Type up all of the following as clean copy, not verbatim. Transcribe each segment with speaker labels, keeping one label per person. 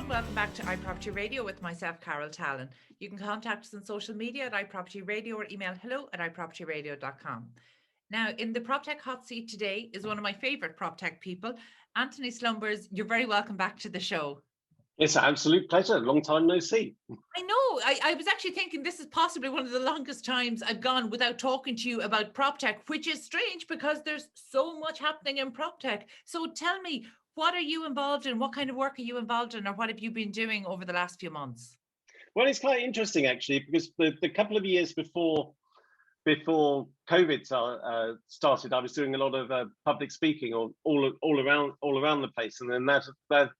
Speaker 1: and welcome back to iProperty Radio with myself, Carol Tallon. You can contact us on social media at iProperty Radio or email hello@iPropertyRadio.com. Now, in the PropTech hot seat today is one of my favorite PropTech people, Antony Slumbers. You're very welcome back to the show.
Speaker 2: It's an absolute pleasure. Long time no see.
Speaker 1: I know. I was actually thinking this is possibly one of the longest times I've gone without talking to you about PropTech, which is strange because there's so much happening in PropTech. So tell me, what are you involved in? What kind of work are you involved in, or what have you been doing over the last few months?
Speaker 2: Well, it's quite interesting actually, because the couple of years before COVID started, I was doing a lot of public speaking all around the place, and then that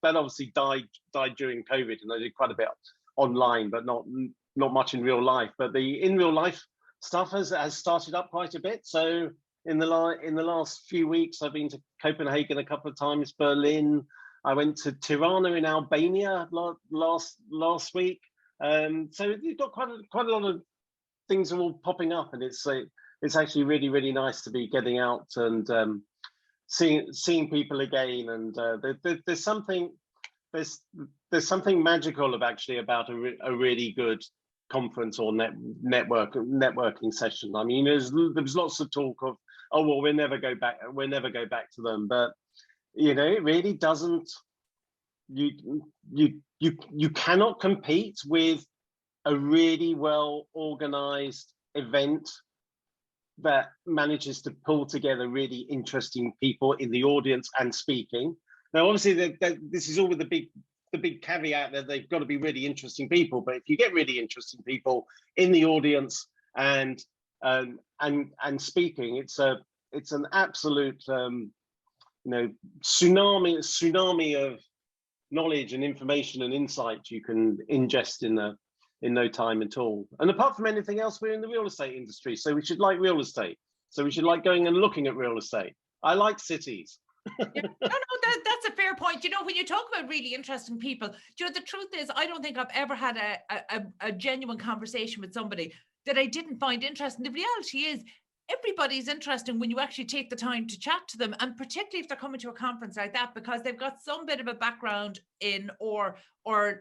Speaker 2: obviously died during COVID, and I did quite a bit online, but not much in real life. But the in real life stuff has started up quite a bit. So in the last few weeks, I've been to Copenhagen a couple of times, Berlin. I went to Tirana in Albania last week. So you've got quite a lot of things are all popping up, and it's actually really, really nice to be getting out and seeing people again. And there's something magical about a really good conference or networking session. I mean, there was lots of talk of, oh well, we'll never go back to them, but you know, it really doesn't. You cannot compete with a really well organized event that manages to pull together really interesting people in the audience and speaking. Now, obviously, this is all with the big caveat that they've got to be really interesting people. But if you get really interesting people in the audience and speaking, it's an absolute tsunami of knowledge and information and insight you can ingest in no time at all. And apart from anything else, we're in the real estate industry, so we should like real estate. So we should like going and looking at real estate. I like cities.
Speaker 1: Yeah. No, that's a fair point. You know, when you talk about really interesting people, you know, the truth is, I don't think I've ever had a genuine conversation with somebody that I didn't find interesting. The reality is, everybody's interesting when you actually take the time to chat to them, and particularly if they're coming to a conference like that, because they've got some bit of a background in or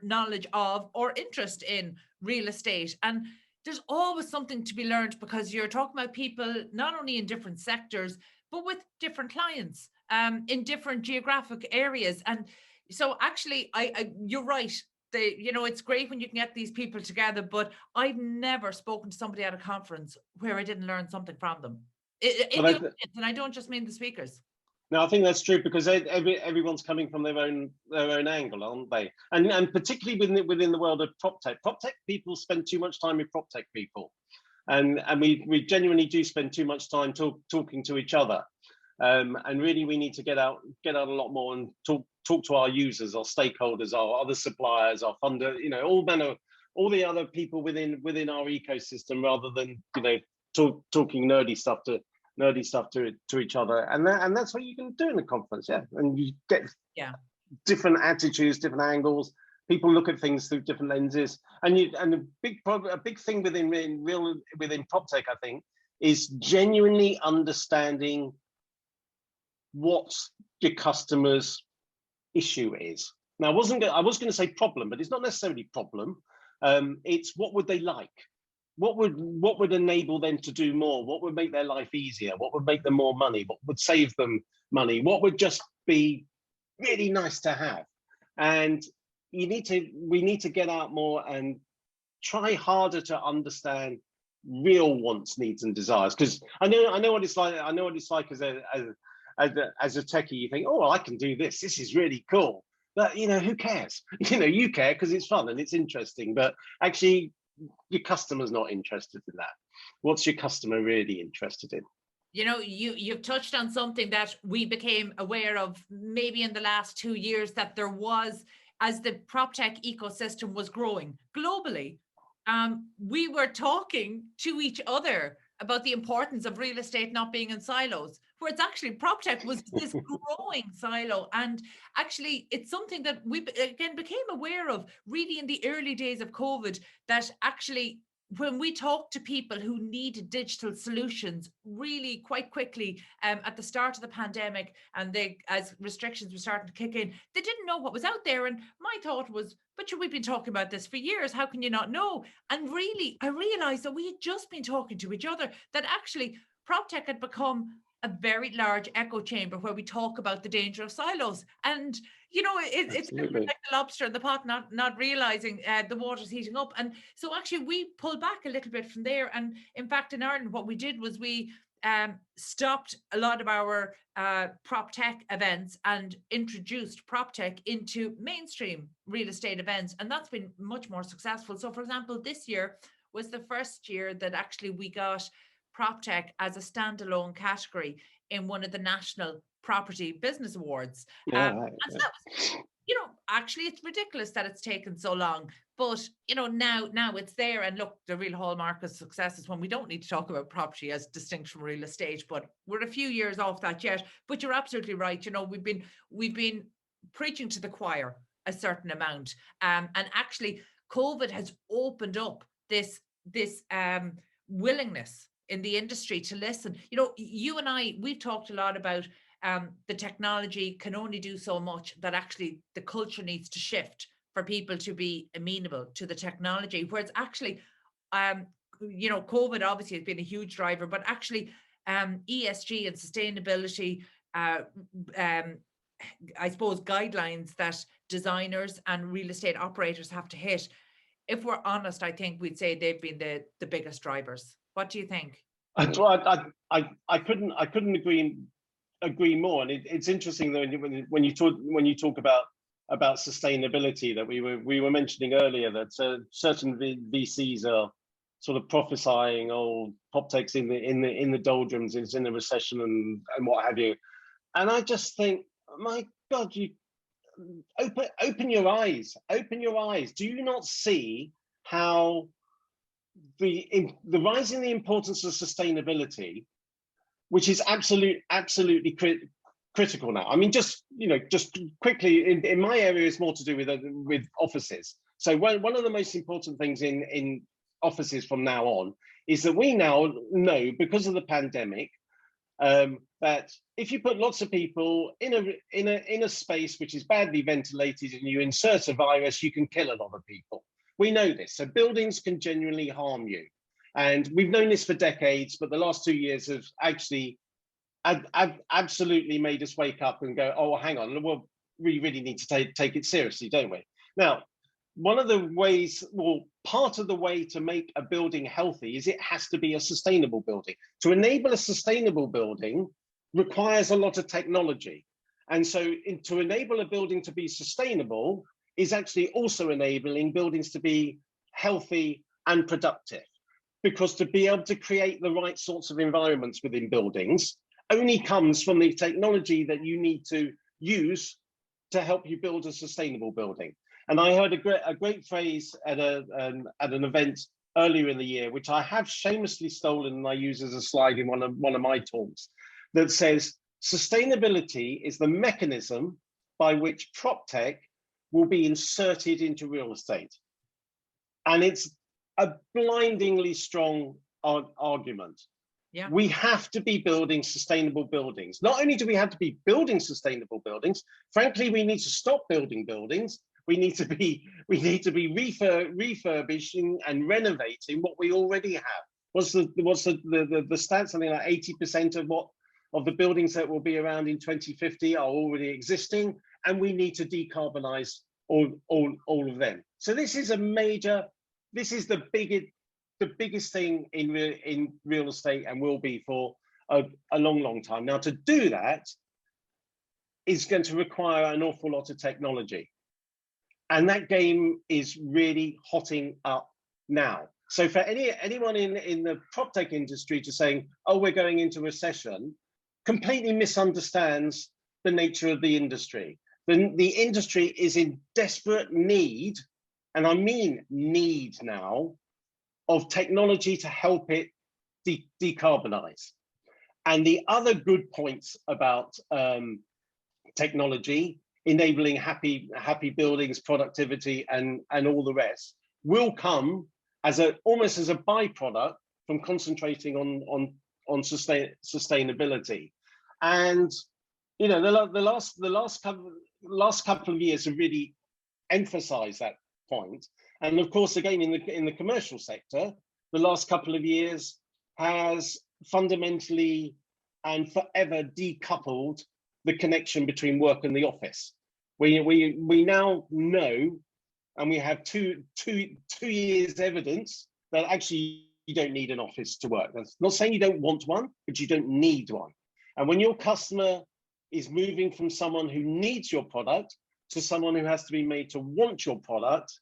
Speaker 1: knowledge of or interest in real estate. And there's always something to be learned, because you're talking about people not only in different sectors, but with different clients in different geographic areas. And so actually, you're right. It's great when you can get these people together, but I've never spoken to somebody at a conference where I didn't learn something from them. And I don't just mean the speakers.
Speaker 2: No, I think that's true, because everyone's coming from their own angle, aren't they? And particularly within the world of PropTech. PropTech people spend too much time with PropTech people, and we genuinely do spend too much time talking to each other. And really, we need to get out a lot more and talk to our users, our stakeholders, our other suppliers, our funder, all the other people within our ecosystem, rather than talking nerdy stuff to each other. And that's what you can do in a conference, yeah. And you get different attitudes, different angles. People look at things through different lenses, and a big thing within PropTech, I think, is genuinely understanding what your customer's issue is. Now, I was going to say problem, but it's not necessarily problem. It's what would they like? What would enable them to do more? What would make their life easier? What would make them more money? What would save them money? What would just be really nice to have? And we need to get out more and try harder to understand real wants, needs, and desires. Because I know what it's like. I know what it's like as a techie. You think, oh, I can do this. This is really cool. But who cares? You care because it's fun and it's interesting. But actually, your customer's not interested in that. What's your customer really interested in?
Speaker 1: You've touched on something that we became aware of maybe in the last 2 years, that there was, as the PropTech ecosystem was growing globally, we were talking to each other about the importance of real estate not being in silos, where it's actually PropTech was this growing silo. And actually, it's something that we again became aware of really in the early days of COVID, that actually when we talk to people who needed digital solutions really quite quickly at the start of the pandemic, and they, as restrictions were starting to kick in, they didn't know what was out there. And my thought was, but we've been talking about this for years. How can you not know? And really, I realized that we had just been talking to each other, that actually PropTech had become a very large echo chamber where we talk about the danger of silos. And it's kind of
Speaker 2: Absolutely.
Speaker 1: like the lobster in the pot, not realizing the water's heating up. And so actually we pulled back a little bit from there. And in fact, in Ireland, what we did was we stopped a lot of our prop tech events and introduced prop tech into mainstream real estate events. And that's been much more successful. So for example, this year was the first year that actually we got prop tech as a standalone category in one of the national property business awards.
Speaker 2: Yeah,
Speaker 1: And so that was, actually it's ridiculous that it's taken so long, but now it's there. And look, the real hallmark of success is when we don't need to talk about property as distinct from real estate, but we're a few years off that yet. But you're absolutely right. We've been preaching to the choir a certain amount, and actually COVID has opened up this willingness in the industry to listen. You and I, we've talked a lot about the technology can only do so much, that actually the culture needs to shift for people to be amenable to the technology. Whereas actually, COVID obviously has been a huge driver, but actually ESG and sustainability, I suppose, guidelines that designers and real estate operators have to hit. If we're honest, I think we'd say they've been the biggest drivers. What do you think?
Speaker 2: I couldn't agree more. And it's interesting though, when you talk about sustainability, that we were mentioning earlier, that certain VCs are sort of prophesying, PropTech's in the doldrums, it's in a recession and what have you. And I just think, my God, you open your eyes. Do you not see how the rise in the importance of sustainability, which is absolutely critical now? I mean, just quickly, in my area, it's more to do with offices. So one of the most important things in offices from now on is that we now know, because of the pandemic, that if you put lots of people in a space which is badly ventilated and you insert a virus, you can kill a lot of people. We know this. So buildings can genuinely harm you. And we've known this for decades, but the last 2 years have actually absolutely made us wake up and go, oh, hang on, well, we really need to take it seriously, don't we? Now, one of the ways, part of the way to make a building healthy is it has to be a sustainable building. To enable a sustainable building requires a lot of technology. And so to enable a building to be sustainable is actually also enabling buildings to be healthy and productive. Because to be able to create the right sorts of environments within buildings only comes from the technology that you need to use to help you build a sustainable building. And I heard a great phrase at an event earlier in the year, which I have shamelessly stolen and I use as a slide in one of my talks, that says sustainability is the mechanism by which PropTech will be inserted into real estate. And it's a blindingly strong argument.
Speaker 1: Yeah.
Speaker 2: We have to be building sustainable buildings. Not only do we have to be building sustainable buildings, frankly, we need to stop building buildings. We need to be refurbishing and renovating what we already have. What's the stat? Something like 80% of the buildings that will be around in 2050 are already existing, and we need to decarbonize all of them. So this is the biggest thing in real estate, and will be for a long time. Now, to do that is going to require an awful lot of technology. And that game is really hotting up now. So for anyone in the PropTech industry to saying, oh, we're going into recession, completely misunderstands the nature of the industry. The industry is in desperate need, and I mean need now, of technology to help it decarbonize. And the other good points about technology, enabling happy buildings, productivity, and all the rest, will come as a almost as a byproduct from concentrating on sustainability. And you know, the last couple of years have really emphasized that point. And of course, again, in the commercial sector, the last couple of years has fundamentally and forever decoupled the connection between work and the office. We now know, and we have two years evidence that actually you don't need an office to work. That's not saying you don't want one, but you don't need one. And when your customer is moving from someone who needs your product to someone who has to be made to want your product,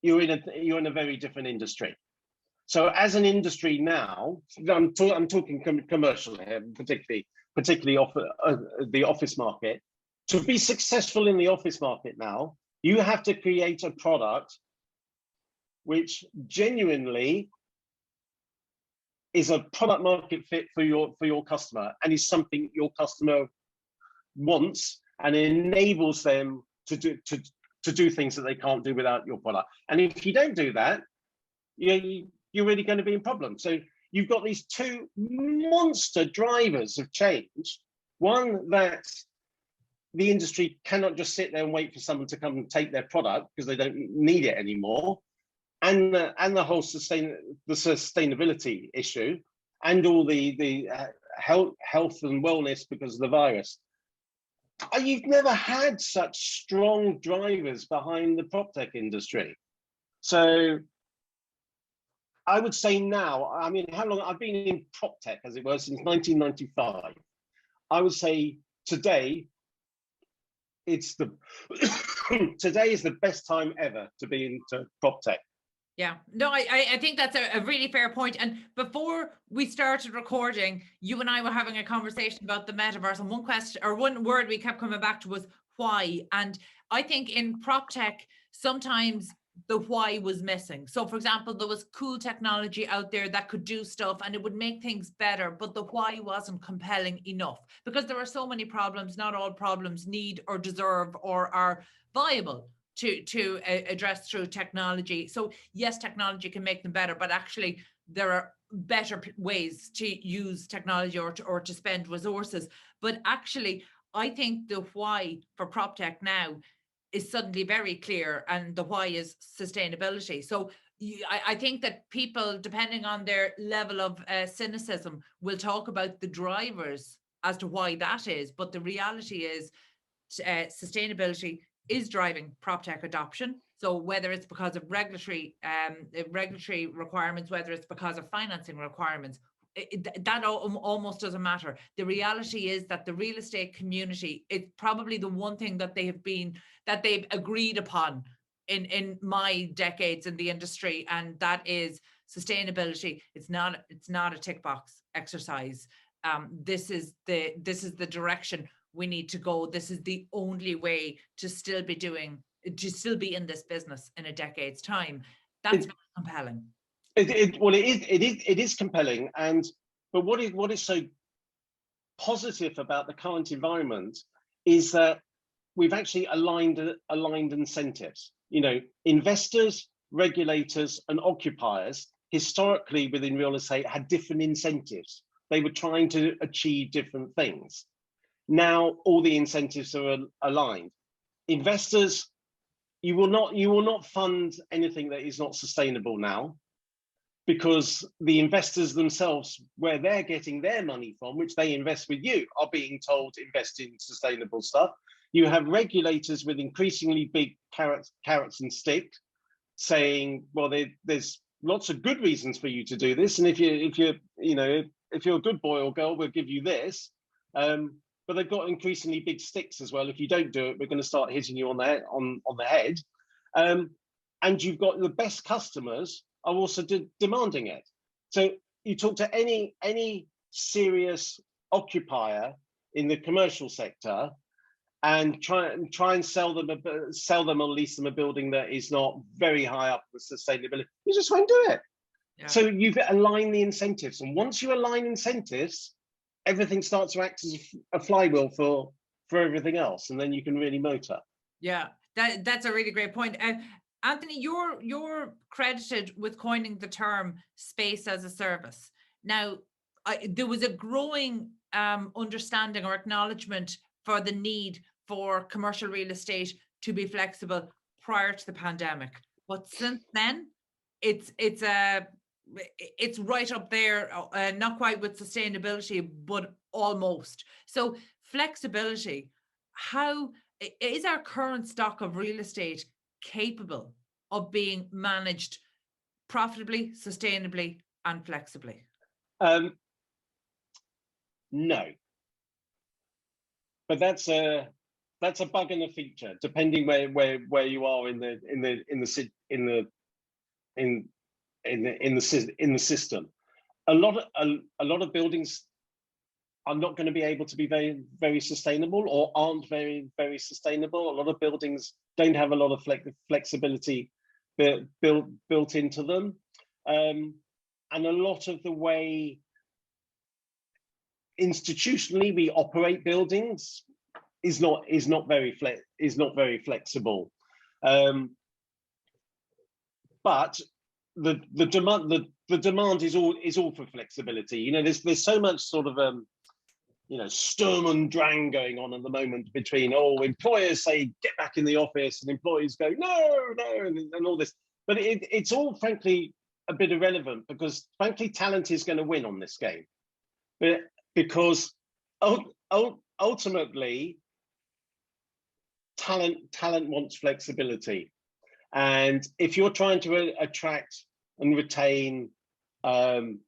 Speaker 2: you're in a very different industry. So as an industry now, I'm talking commercial here, particularly the office market. To be successful in the office market now, you have to create a product which genuinely is a product market fit for your customer, and is something your customer wants and enables them to do things that they can't do without your product. And if you don't do that, you're really going to be in problems. So you've got these two monster drivers of change. One, that the industry cannot just sit there and wait for someone to come and take their product because they don't need it anymore, and the whole sustainability issue, and all the health and wellness because of the virus. You've never had such strong drivers behind the prop tech industry. So I would say now, I mean, how long I've been in prop tech, as it were, since 1995. I would say today, today is the best time ever to be into prop tech.
Speaker 1: Yeah, no, I think that's a really fair point. And before we started recording, you and I were having a conversation about the metaverse, and one question or one word we kept coming back to was why. And I think in prop tech, sometimes the why was missing. So for example, there was cool technology out there that could do stuff and it would make things better, but the why wasn't compelling enough, because there are so many problems. Not all problems need or deserve or are viable to address through technology. So yes, technology can make them better, but actually there are better ways to use technology or to spend resources. But actually, I think the why for prop tech now is suddenly very clear, and the why is sustainability. So I think that people, depending on their level of cynicism, will talk about the drivers as to why that is, but the reality is sustainability is driving prop tech adoption. So whether it's because of regulatory requirements, whether it's because of financing requirements, that almost doesn't matter. The reality is that the real estate community, it's probably the one thing that they've agreed upon in my decades in the industry, and that is sustainability. It's not a tick box exercise. This is the direction we need to go. This is the only way to still be in this business in a decade's time. That's very compelling.
Speaker 2: It is compelling, but what is so positive about the current environment is that we've actually aligned incentives. You know, investors, regulators, and occupiers historically within real estate had different incentives. They were trying to achieve different things. Now all the incentives are aligned. Investors, you will not fund anything that is not sustainable now, because the investors themselves, where they're getting their money from, which they invest with you, are being told to invest in sustainable stuff. You have regulators with increasingly big carrots and sticks saying, well, there's lots of good reasons for you to do this, and if you're a good boy or girl, we'll give you this. But they've got increasingly big sticks as well. If you don't do it, we're going to start hitting you on the head. And you've got the best customers are also demanding it. So you talk to any serious occupier in the commercial sector and try and sell them or lease them a building that is not very high up with sustainability, you just won't do it. Yeah. So you've aligned the incentives, and once you align incentives, everything starts to act as a flywheel for everything else, and then you can really motor.
Speaker 1: Yeah, that's a really great point. Anthony, you're credited with coining the term space as a service. Now, there was a growing understanding or acknowledgement for the need for commercial real estate to be flexible prior to the pandemic. But since then, it's right up there, not quite with sustainability, but almost. So flexibility, how is our current stock of real estate capable of being managed profitably, sustainably, and flexibly?
Speaker 2: No, but that's a bug and a feature, depending where you are in the system. A lot of buildings are not going to be able to be very sustainable, or aren't very sustainable. A lot of buildings don't have a lot of flexibility built into them, and a lot of the way institutionally we operate buildings is not very flexible. But the demand is all for flexibility. You know, there's so much sort of Sturm und Drang going on at the moment between, employers say get back in the office, and employees go no, and all this. But it's all frankly a bit irrelevant, because frankly talent is going to win on this game. Because ultimately talent wants flexibility, and if you're trying to attract and retain the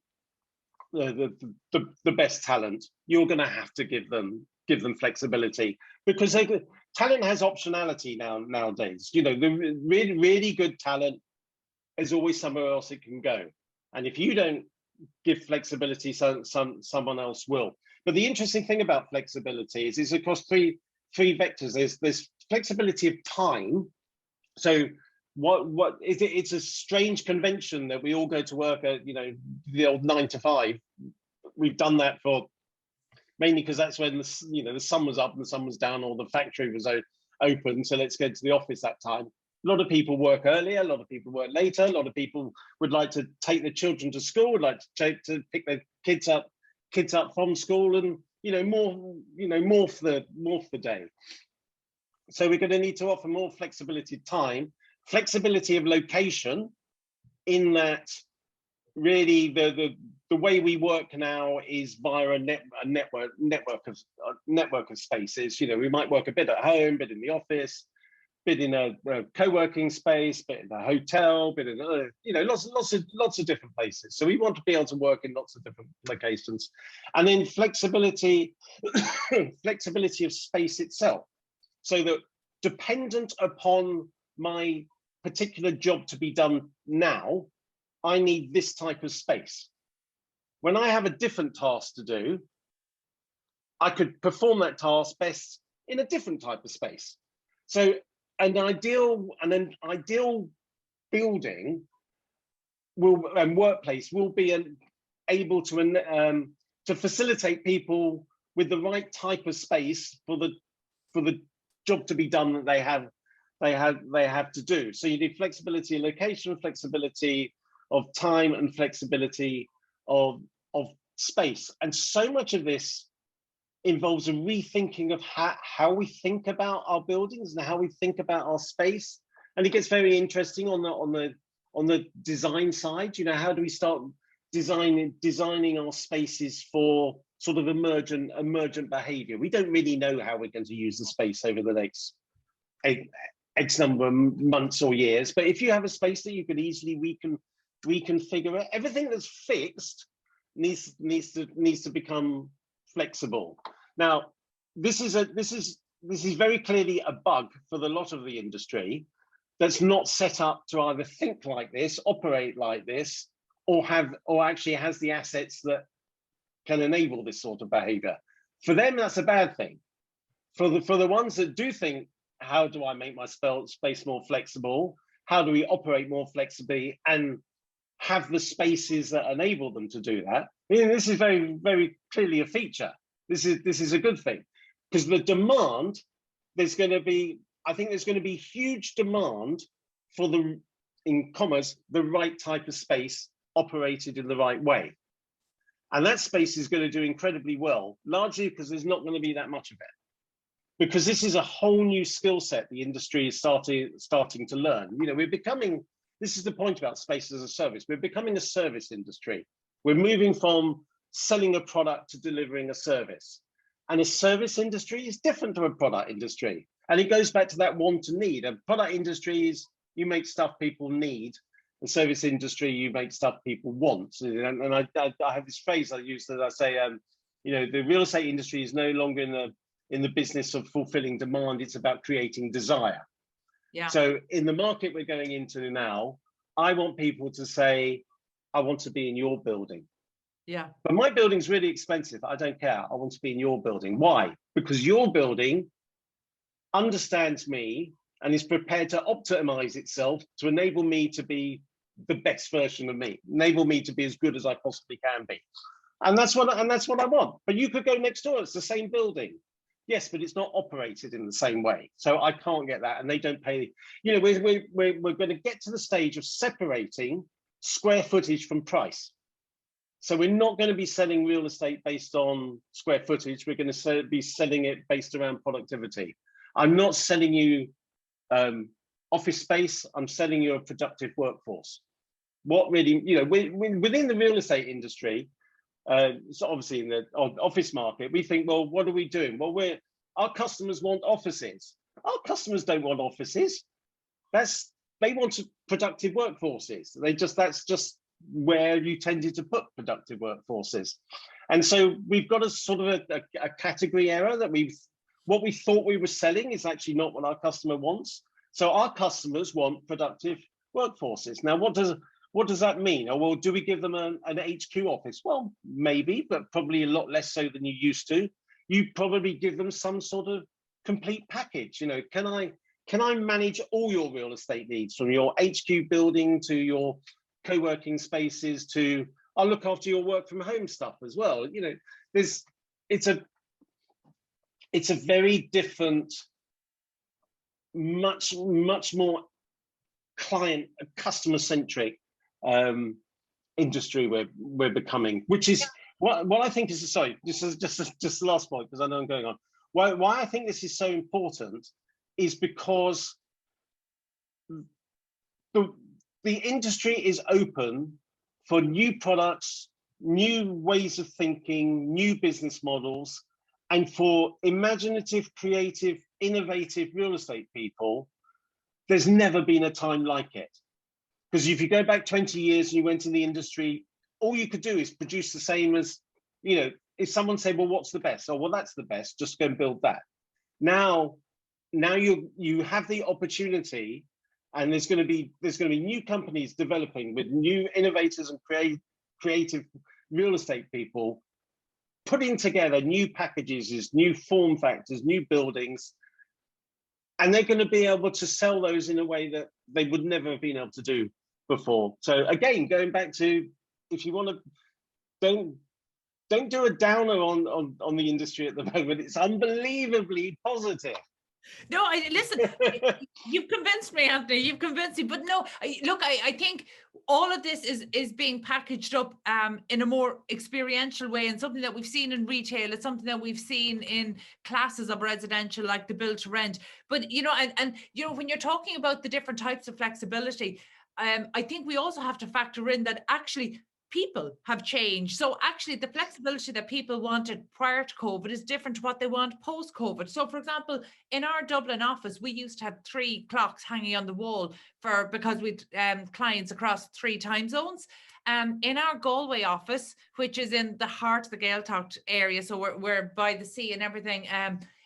Speaker 2: best talent, you're going to have to give them flexibility, because talent has optionality nowadays. You know, the really good talent is always somewhere else it can go, and if you don't give flexibility, someone else will. But the interesting thing about flexibility is it's across three vectors. There's flexibility of time. So what is it? It's a strange convention that we all go to work at, the old 9 to 5. We've done that for mainly because that's when the sun was up and the sun was down, or the factory was open. So let's go to the office that time. A lot of people work earlier, a lot of people work later, a lot of people would like to take their children to school, would like to pick their kids up from school, and morph the day. So we're going to need to offer more flexibility of time, flexibility of location, in that really the way we work now is via a network of spaces. We might work a bit at home, bit in the office, bit in a co-working space, bit in a hotel, bit in lots of different places. So we want to be able to work in lots of different locations, and then flexibility of space itself, so that dependent upon my particular job to be done now, I need this type of space. When I have a different task to do, I could perform that task best in a different type of space. So an ideal building and workplace will be able to facilitate people with the right type of space for the job to be done that they have to do. So you need flexibility of location, flexibility of time, and flexibility of space. And so much of this involves a rethinking of how we think about our buildings and how we think about our space. And it gets very interesting on the design side. How do we start designing our spaces for sort of emergent behavior? We don't really know how we're going to use the space over the next X number of months or years. But if you have a space that you can easily reconfigure, everything that's fixed needs to become flexible. Now, this is very clearly a bug for the lot of the industry that's not set up to either think like this, operate like this, or actually has the assets that can enable this sort of behavior. For them, that's a bad thing. For the ones that do think, how do I make my space more flexible? How do we operate more flexibly and have the spaces that enable them to do that? I mean, this is very, very clearly a feature. This is a good thing, because the demand, there's going to be huge demand for the, in commerce, the right type of space operated in the right way. And that space is going to do incredibly well, largely because there's not going to be that much of it. Because this is a whole new skill set the industry is starting to learn. You know, we're becoming, this is the point about space as a service, we're becoming a service industry. We're moving from selling a product to delivering a service. And a service industry is different to a product industry. And it goes back to that want to need. A product industry is you make stuff people need. A service industry, you make stuff people want. And I have this phrase I use that I say, you know, the real estate industry is no longer in the business of fulfilling demand. It's about creating desire.
Speaker 1: Yeah.
Speaker 2: So in the market we're going into now, I want people to say, I want to be in your building.
Speaker 1: Yeah.
Speaker 2: But my building's really expensive. I don't care. I want to be in your building. Why? Because your building understands me and is prepared to optimize itself to enable me to be the best version of me, enable me to be as good as I possibly can be. And that's what I want. But you could go next door, it's the same building. Yes, but it's not operated in the same way. So I can't get that. And they don't pay, you know, we're going to get to the stage of separating square footage from price. So we're not going to be selling real estate based on square footage. We're going to be selling it based around productivity. I'm not selling you office space. I'm selling you a productive workforce. What really, you know, within the real estate industry, so obviously in the office market, we think, well, what are we doing? Well, our customers want offices. Our customers don't want offices. They want productive workforces. That's just where you tended to put productive workforces. And so we've got a sort of a category error that what we thought we were selling is actually not what our customer wants. So our customers want productive workforces. Now, what does that mean? Oh, well, do we give them an HQ office? Well, maybe, but probably a lot less so than you used to. You probably give them some sort of complete package. You know, can I manage all your real estate needs, from your HQ building to your co-working spaces to I'll look after your work from home stuff as well. You know, it's a very different, much more customer centric industry we're becoming, which is what I think is, sorry, this is just the last point because I know I'm going on. Why I think this is so important is because the industry is open for new products, new ways of thinking, new business models, and for imaginative, creative, innovative real estate people. There's never been a time like it. Because if you go back 20 years and you went in the industry, all you could do is produce the same as, you know, if someone said, well, what's the best? Oh, well, that's the best, just go and build that. Now you have the opportunity, and there's going to be new companies developing with new innovators and creative real estate people putting together new packages, new form factors, new buildings, and they're going to be able to sell those in a way that they would never have been able to do before. So again, going back to, if you want to, don't do a downer on the industry at the moment. It's unbelievably positive.
Speaker 1: No, listen, you've convinced me, Anthony, you've convinced me. But no, look, I think all of this is being packaged up in a more experiential way, and something that we've seen in retail. It's something that we've seen in classes of residential, like the build to rent. But, you know, and you know, when you're talking about the different types of flexibility, I think we also have to factor in that actually people have changed. So actually the flexibility that people wanted prior to COVID is different to what they want post-COVID. So for example, in our Dublin office, we used to have 3 clocks hanging on the wall because we'd clients across 3 time zones. In our Galway office, which is in the heart of the Gaeltacht area, so we're by the sea and everything,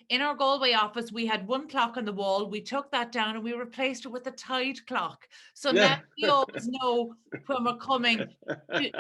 Speaker 1: in our Galway office, we had 1 clock on the wall. We took that down and we replaced it with a tide clock. So now we always know when we're coming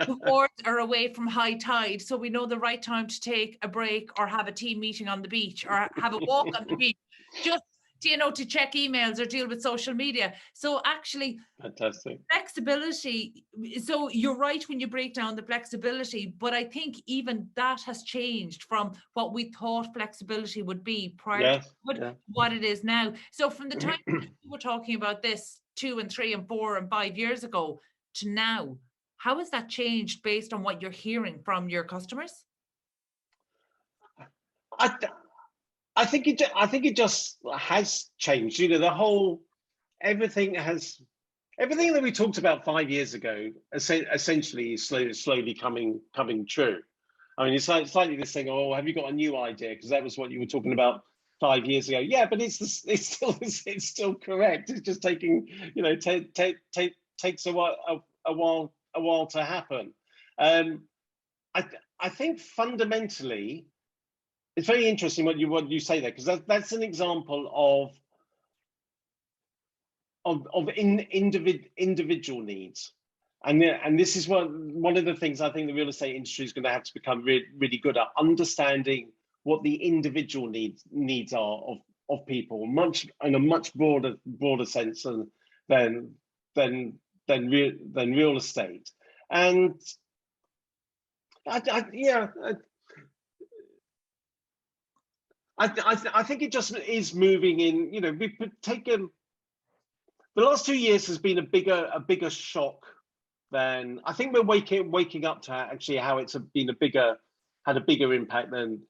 Speaker 1: towards or away from high tide. So we know the right time to take a break or have a team meeting on the beach or have a walk on the beach, just, you know, to check emails or deal with social media. So actually,
Speaker 2: fantastic
Speaker 1: flexibility. So you're right when you break down the flexibility, but I think even that has changed from what we thought flexibility would be prior to what it is now. So from the time we were talking about this 2 and 3 and 4 and 5 years ago to now? How has that changed based on what you're hearing from your customers?
Speaker 2: I, I think it just has changed. You know, the whole everything has everything that we talked about 5 years ago essentially is slowly coming true. I mean, it's like slightly this thing. Oh, have you got a new idea? Because that was what you were talking about 5 years ago. Yeah, but it's still correct. It's just taking takes a while to happen. I think fundamentally it's very interesting what you say there, because that's an example of individual needs. And this is one of the things I think the real estate industry is going to have to become really good at, understanding what the individual needs are of people, in a much broader sense than real estate. And I think it just is moving in. You know, we've taken the last 2 years has been a bigger shock than I think we're waking up to actually how it's had a bigger impact than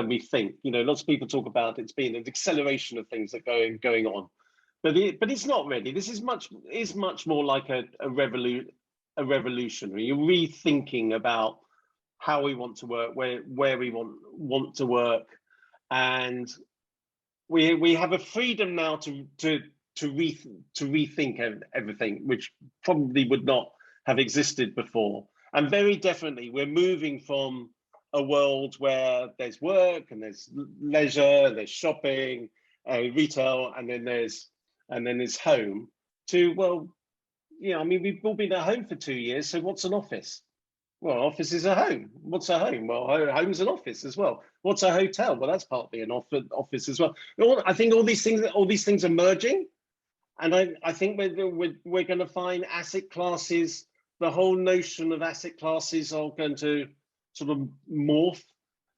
Speaker 2: we think. You know, lots of people talk about it's been an acceleration of things that going on, but it's not really. This is much more like a revolutionary. You're rethinking about how we want to work, where we want to work, and we have a freedom now to rethink everything, which probably would not have existed before. And very definitely, we're moving from a world where there's work and there's leisure, there's shopping, retail, and then there's home. To, well, I mean, we've all been at home for 2 years. So what's an office? Well, office is a home. What's a home? Well, home's an office as well. What's a hotel? Well, that's partly an office as well. I think all these things are merging. And I think we're going to find asset classes, the whole notion of asset classes are going to sort of morph,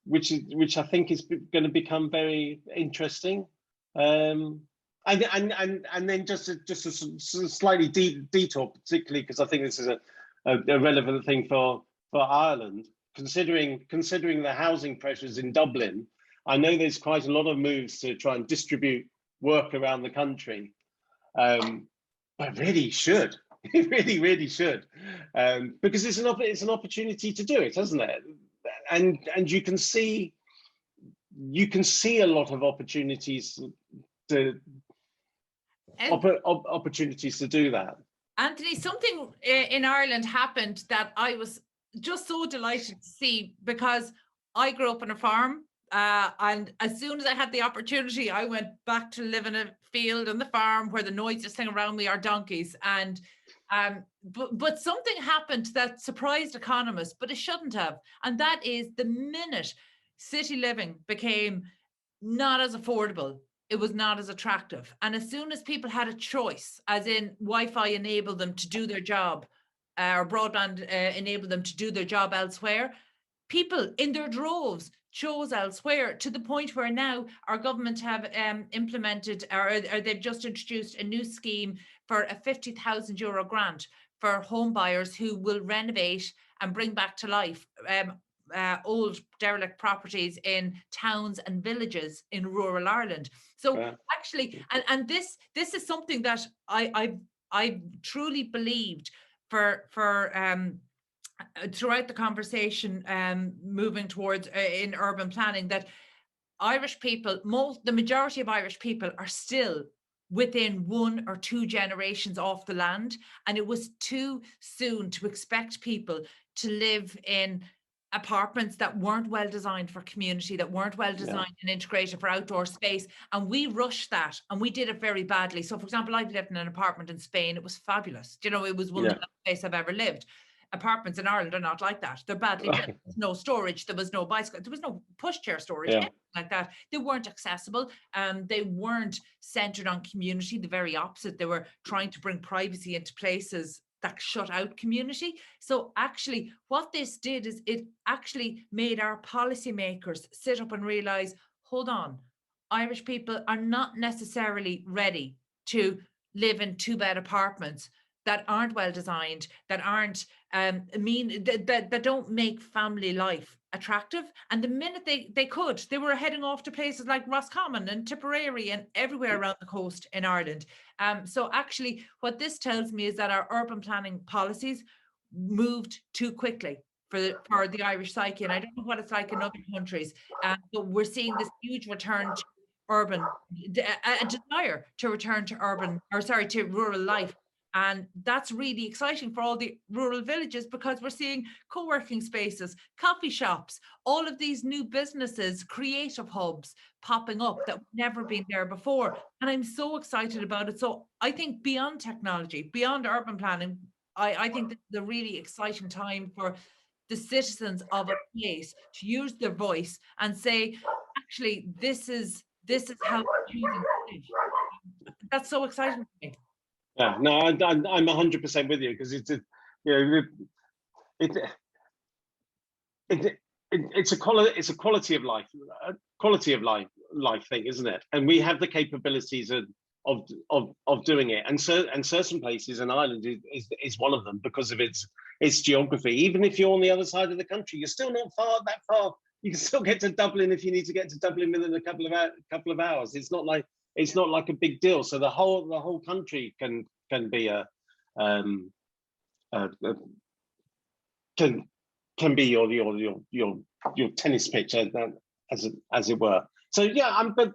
Speaker 2: which I think is going to become very interesting. And then just a slightly detour, particularly because I think this is a relevant thing for Ireland, considering the housing pressures in Dublin. I know there's quite a lot of moves to try and distribute work around the country. But really should. It really should, because it's an opportunity to do it, isn't it? And you can see a lot of opportunities opportunities to do that.
Speaker 1: Anthony, something in Ireland happened that I was just so delighted to see, because I grew up on a farm. And as soon as I had the opportunity, I went back to live in a field on the farm where the noisiest thing around me are donkeys. And but something happened that surprised economists, but it shouldn't have. And that is the minute city living became not as affordable, it was not as attractive. And as soon as people had a choice, as in Wi-Fi enabled them to do their job, or broadband enabled them to do their job elsewhere, people in their droves chose elsewhere, to the point where now our government have implemented, or they've just introduced a new scheme for a €50,000 grant for home buyers who will renovate and bring back to life old derelict properties in towns and villages in rural Ireland. So actually, and this is something that I truly believed for throughout the conversation, moving towards in urban planning, that Irish people, the majority of Irish people are still within 1 or 2 generations off the land. And it was too soon to expect people to live in apartments that weren't well designed for community, that weren't well designed and integrated for outdoor space. And we rushed that, and we did it very badly. So for example, I've lived in an apartment in Spain. It was fabulous. You know, it was one of the best places I've ever lived. Apartments in Ireland are not like that. They're badly built. There's no storage. There was no bicycle. There was no pushchair storage, anything like that. They weren't accessible. They weren't centered on community. The very opposite. They were trying to bring privacy into places that shut out community. So actually, what this did is it actually made our policymakers sit up and realize, hold on, Irish people are not necessarily ready to live in 2-bed apartments that aren't well designed, that aren't that don't make family life attractive. And the minute they were heading off to places like Roscommon and Tipperary and everywhere around the coast in Ireland. So actually what this tells me is that our urban planning policies moved too quickly for the Irish psyche. And I don't know what it's like in other countries, but we're seeing this huge return to urban, a desire to return to to rural life. And that's really exciting for all the rural villages, because we're seeing co-working spaces, coffee shops, all of these new businesses, creative hubs popping up that have never been there before. And I'm so excited about it. So I think beyond technology, beyond urban planning, I think this is a really exciting time for the citizens of a place to use their voice and say, actually, this is how we're choosing to live. That's so exciting for me.
Speaker 2: Yeah, no, I'm 100% with you, because it's a, you know, it's a quality of life thing, isn't it? And we have the capabilities of doing it, and certain places, and Ireland is one of them, because of its geography. Even if you're on the other side of the country, you're still not that far. You can still get to Dublin if you need to get to Dublin within a couple of hours. It's not like a big deal. So the whole country can be can be your tennis pitch, as it were. So yeah, but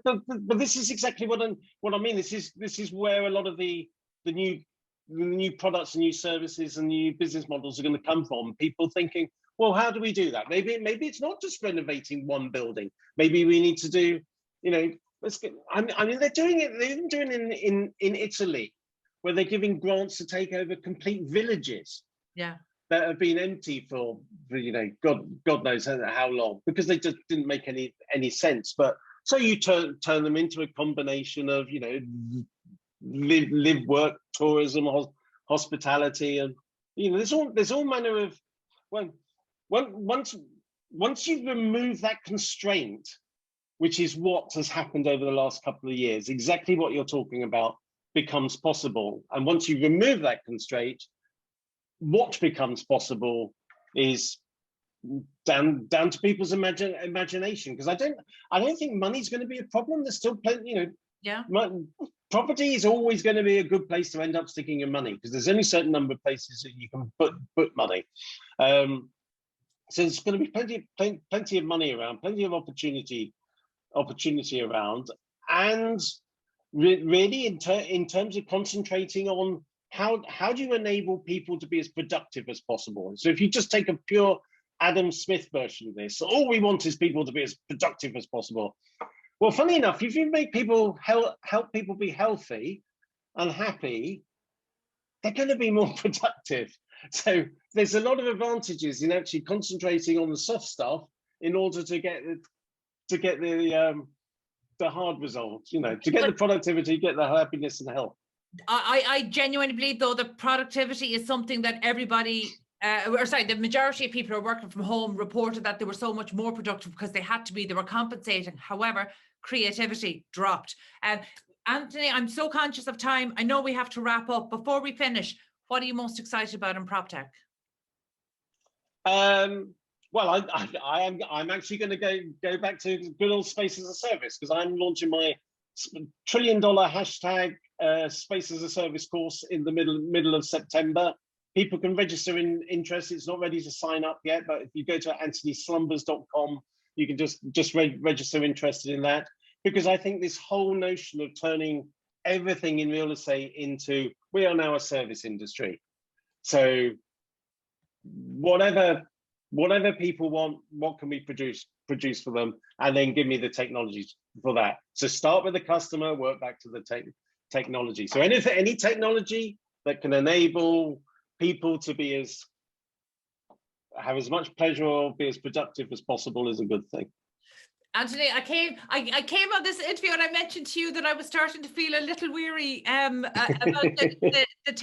Speaker 2: this is exactly what I mean. This is where a lot of the new products and new services and new business models are going to come from. People thinking, well, how do we do that? Maybe it's not just renovating one building. Maybe we need to do, I mean, they're doing it. They're even doing it in Italy, where they're giving grants to take over complete villages.
Speaker 1: Yeah.
Speaker 2: That have been empty for God knows how long, because they just didn't make any sense. But so you turn them into a combination of live, work, tourism, hospitality, and there's all manner of once you remove that constraint, which is what has happened over the last couple of years, exactly what you're talking about becomes possible. And once you remove that constraint, what becomes possible is down to people's imagination. Because I don't think money's going to be a problem. There's still plenty,
Speaker 1: Yeah.
Speaker 2: Property is always going to be a good place to end up sticking your money, because there's only a certain number of places that you can put money. So there's going to be plenty of money around, plenty of opportunity around, and really in terms of concentrating on how do you enable people to be as productive as possible. So if you just take a pure Adam Smith version of this, all we want is people to be as productive as possible. Well, funny enough, if you make people help people be healthy and happy, they're going to be more productive. So there's a lot of advantages in actually concentrating on the soft stuff in order to get the hard results, to get the productivity, get the happiness and the health.
Speaker 1: I genuinely believe, though, that productivity is something that everybody, the majority of people who are working from home reported that they were so much more productive because they had to be, they were compensating. However, creativity dropped. Anthony, I'm so conscious of time. I know we have to wrap up. Before we finish, what are you most excited about in PropTech?
Speaker 2: Well, I'm actually going to go back to good old space as a service, because I'm launching my $1 trillion hashtag space as a service course in the middle of September. People can register in interest. It's not ready to sign up yet, but if you go to antonyslumbers.com, you can just register interested in that, because I think this whole notion of turning everything in real estate into, we are now a service industry. So whatever people want, what can we produce for them, and then give me the technologies for that. So start with the customer, work back to the technology. So any technology that can enable people to have as much pleasure or be as productive as possible is a good thing.
Speaker 1: Antony, I came on this interview and I mentioned to you that I was starting to feel a little weary about the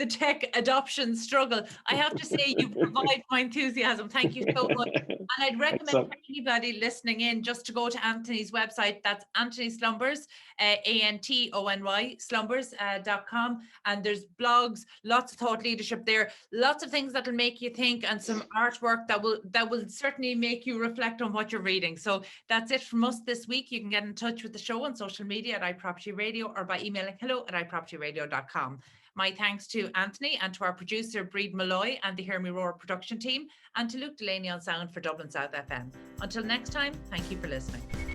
Speaker 1: tech adoption struggle. I have to say you provide my enthusiasm. Thank you so much. And I'd recommend anybody listening in just to go to Antony's website. That's Antony Slumbers, Antony Slumbers.com. And there's blogs, lots of thought leadership there, lots of things that'll make you think, and some artwork that will certainly make you reflect on what you're reading. So that's it from us this week. You can get in touch with the show on social media at iProperty Radio or by emailing hello@iPropertyRadio.com. My thanks to Antony and to our producer Breed Malloy and the Hear Me Roar production team, and to Luke Delaney on sound for Dublin South FM. Until next time, thank you for listening.